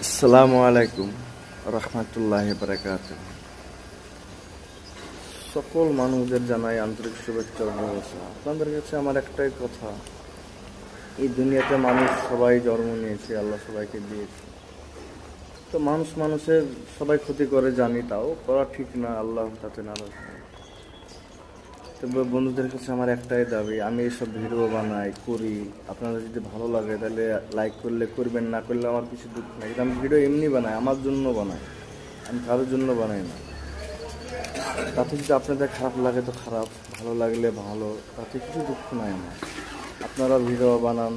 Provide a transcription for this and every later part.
আসসালামু আলাইকুম রহমতুল্লাহি বারাকাতুহু। সকল মানুষদের জানাই আন্তরিক শুভেচ্ছা ও ভালোবাসা। আপনাদের কাছে আমার একটাই কথা, এই দুনিয়াতে মানুষ সবাই জন্ম নিয়েছে, আল্লাহ সবাইকে দিয়েছে। তো মানুষের সবাই ক্ষতি করে জানি, তাও করা ঠিক না, আল্লাহ তাতে নারাজ হয়। তবে বন্ধুদের কাছে আমার একটাই দাবি, আমি এইসব ভিডিও বানাই করি, আপনাদের যদি ভালো লাগে তাহলে লাইক করলে করবেন, না করলে আমার কিছু দুঃখ নেই। কিন্তু আমি ভিডিও এমনি বানাই, আমার জন্য বানাই, আমি কারোর জন্য বানাই না। তাতে যদি আপনাদের খারাপ লাগে তো খারাপ, ভালো লাগলে ভালো, তাতে কিছু দুঃখ নাই আমার। আপনারা ভিডিও বানান,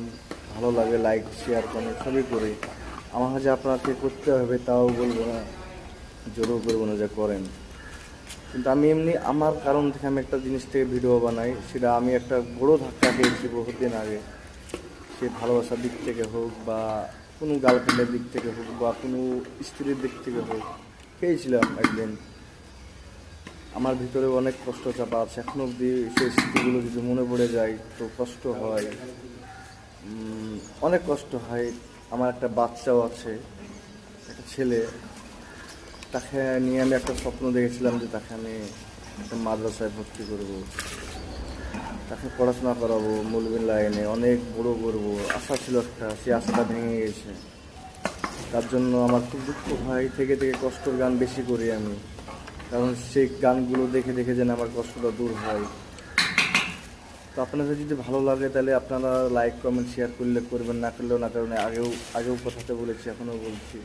ভালো লাগে লাইক শেয়ার করেন, সবই করি। আমার কাছে আপনাকে করতে হবে তাও বলবো না, জোরও করবো না যে করেন। কিন্তু আমি এমনি আমার কারণ থেকে আমি একটা জিনিস থেকে ভিডিও বানাই, সেটা আমি একটা বড় ধাক্কা খেয়েছি বহুদিন আগে। সে ভালোবাসার দিক থেকে হোক, বা কোনো গার্লফ্রেন্ডের দিক থেকে হোক, বা কোনো স্ত্রীর দিক থেকে হোক, খেয়েছিলাম একদিন। আমার ভিতরে অনেক কষ্ট চাপা আছে এখনো অবধি। সেই স্মৃতিগুলো যদি মনে পড়ে যায় তো কষ্ট হয়, অনেক কষ্ট হয়। আমার একটা বাচ্চাও আছে, একটা ছেলে। তাকে নিয়ে আমি একটা স্বপ্ন দেখেছিলাম যে তাকে আমি একটা মাদ্রাসায় ভর্তি করব, তাকে পড়াশোনা করাবো, মৌলবীর লাইনে অনেক বড় করবো, আশা ছিল একটা, সেই আশাটা ভেঙে গেছে। তার জন্য আমার খুব দুঃখ হয়, থেকে থেকে কষ্টর গান বেশি করি আমি, কারণ সেই গানগুলো দেখে দেখে যেন আমার কষ্টটা দূর হয়। তো আপনাদের যদি ভালো লাগে তাহলে আপনারা লাইক কমেন্ট শেয়ার করলে করবেন, না করলেও না, কারণ আগেও কথাতে বলেছি, এখনও বলছি,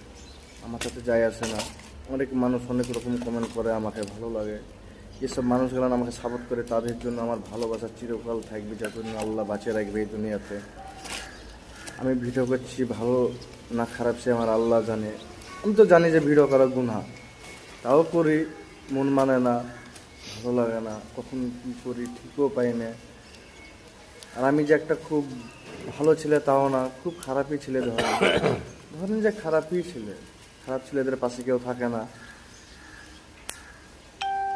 আমার সাথে যায় আসে না। অনেক মানুষ অনেক রকম কমেন্ট করে, আমাকে ভালো লাগে। যেসব মানুষগুলো আমাকে সাপোর্ট করে তাদের জন্য আমার ভালোবাসা চিরকাল থাকবে, যার জন্য আল্লাহ বাঁচিয়ে রাখবে এই দুনিয়াতে। আমি ভিডিও করছি, ভালো না খারাপ সে আমার আল্লাহ জানে। আমি তো জানি যে ভিডিও করা গুনাহ, তাও করি, মন মানে না, ভালো লাগে না, কখন কী করি ঠিকও পাই না। আর আমি যে একটা খুব ভালো ছেলে তাও না, খুব খারাপই ছেলে। ধরেন যে খারাপই ছেলে, খারাপ ছেলেদের পাশে কেউ থাকে না।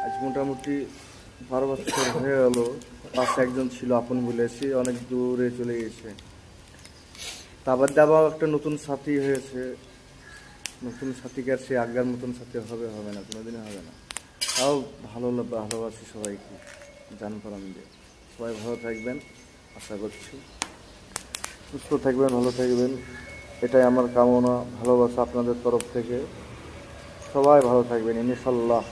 আজ মোটামুটি 12 বছর হয়ে গেল, পাশে একজন ছিল আপন বলে, সে অনেক দূরে চলে গেছে। তারপর আবার একটা নতুন সাথী হয়েছে, নতুন সাথীকে আর সে আগের মতন সাথী হবে হবে না, কোনোদিনই হবে না। তাও ভালোবাসি সবাইকে, জান প্রাণ দিয়ে। সবাই ভালো থাকবেন, আশা করছি সুস্থ থাকবেন, ভালো থাকবেন, এটাই আমার কামনা, ভালোবাসা আপনাদের তরফ থেকে। সবাই ভালো থাকবেন ইনশাল্লাহ।